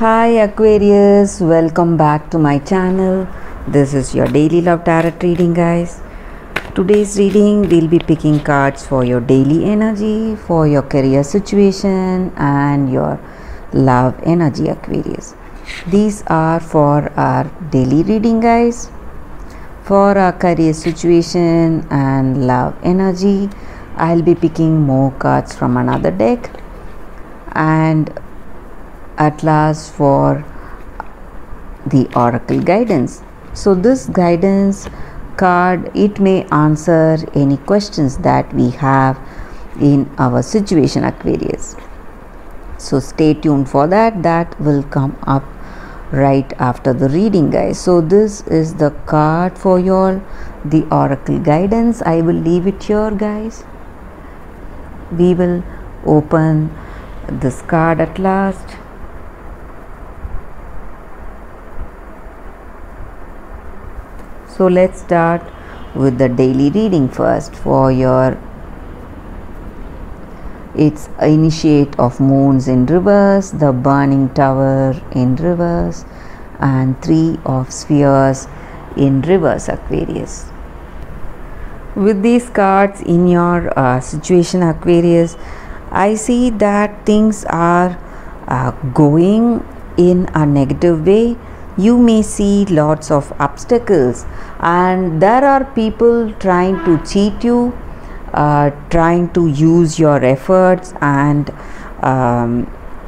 Hi Aquarius, welcome back to my channel. This is your daily love tarot reading, guys. Today's reading we'll be picking cards for your daily energy, for your career situation and your love energy, Aquarius. These are for our daily reading, guys. For our career situation and love energy, I'll be picking more cards from another deck, and at last for the oracle guidance. So this guidance card, it may answer any questions that we have in our situation, Aquarius. So stay tuned for that will come up right after the reading, guys. So this is the card for your the oracle guidance. I will leave it here, guys. We will open this card at last. So let's start with the daily reading first. For your, it's initiate of moons in reverse, the burning tower in reverse, and 3 of spheres in reverse, Aquarius. With these cards in your situation, Aquarius, I see that things are going in a negative way. You may see lots of obstacles, and there are people trying to cheat you, trying to use your efforts and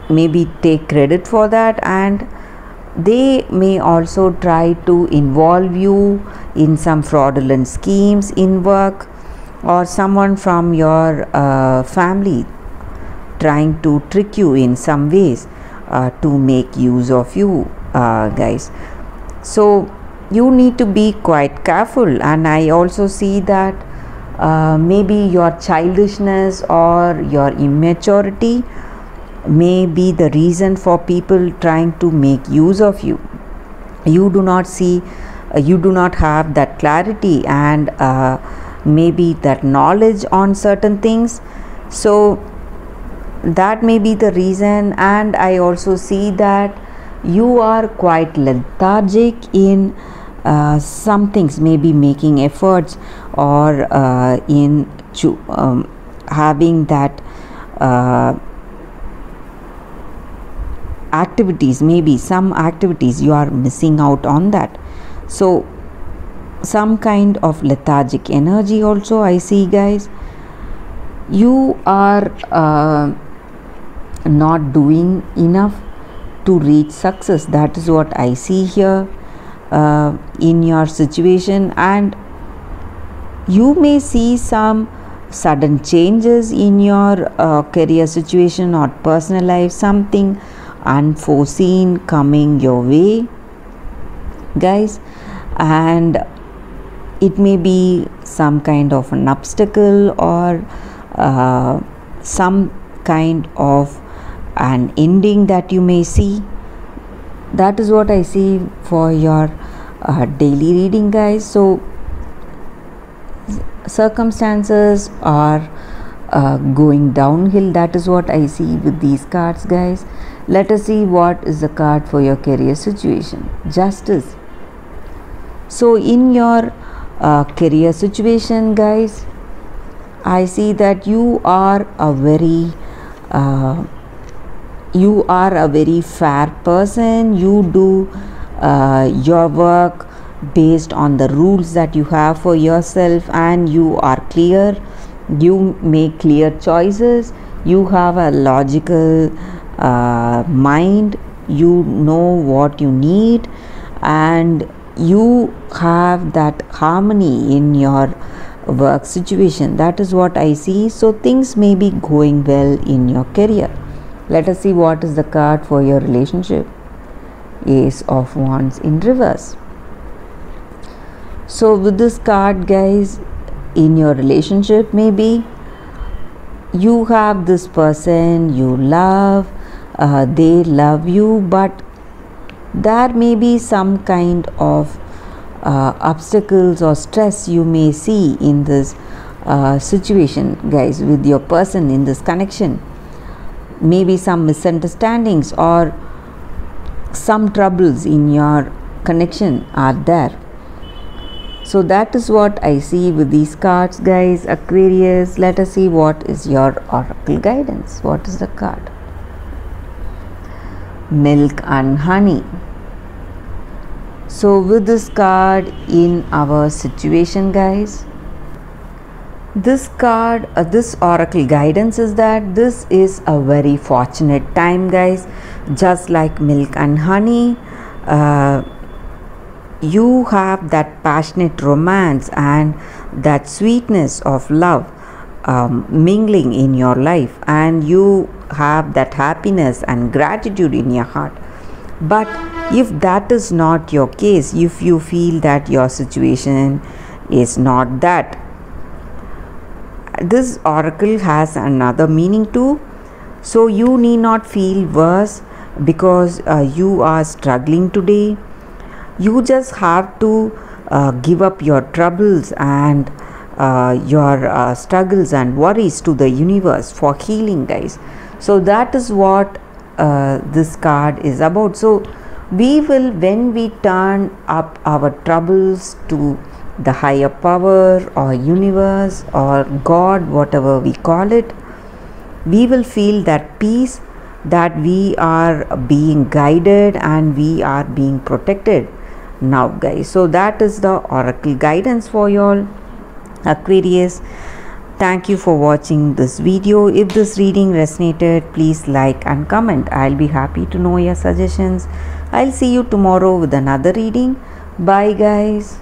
maybe take credit for that, and they may also try to involve you in some fraudulent schemes in work, or someone from your family trying to trick you in some ways to make use of you, guys. So you need to be quite careful, and I also see that maybe your childishness or your immaturity may be the reason for people trying to make use of you. You do not see, you do not have that clarity and maybe that knowledge on certain things. So that may be the reason. And I also see that you are quite lethargic in some things, maybe making efforts or in having that activities, maybe some activities you are missing out on that. So some kind of lethargic energy also I see, guys. You are not doing enough to reach success. That is what I see here in your situation, and you may see some sudden changes in your career situation or personal life, something unforeseen coming your way, guys, and it may be some kind of an obstacle or some kind of an ending that you may see. That is what I see for your daily reading, guys. So circumstances are going downhill. That is what I see with these cards, guys. Let us see what is the card for your career situation. Justice. So in your career situation, guys, I see that you are a very fair person. You do your work based on the rules that you have for yourself, and you are clear. You make clear choices. You have a logical mind. You know what you need, and you have that harmony in your work situation. That is what I see. So things may be going well in your career. Let us see what is the card for your relationship. Ace of Wands in reverse. So with this card, guys, in your relationship, maybe you have this person you love, they love you, but there may be some kind of obstacles or stress you may see in this situation, guys, with your person in this connection. Maybe some misunderstandings, or some troubles in your connection are there. So that is what I see with these cards, guys. Aquarius, let us see what is your oracle guidance. What is the card? Milk and honey. So with this card in our situation, guys, this card, this oracle guidance is that this is a very fortunate time, guys. Just like milk and honey, you have that passionate romance and that sweetness of love mingling in your life, and you have that happiness and gratitude in your heart. But if that is not your case, if you feel that your situation is not that, this oracle has another meaning too. So you need not feel worse because you are struggling today. You just have to give up your troubles and your struggles and worries to the universe for healing, guys. So that is what this card is about. So we will, when we turn up our troubles to the higher power or universe or God, whatever we call it, we will feel that peace, that we are being guided and we are being protected now, guys. So that is the oracle guidance for y'all, Aquarius. Thank you for watching this video. If this reading resonated, please like and comment. I'll be happy to know your suggestions. I'll see you tomorrow with another reading. Bye, guys.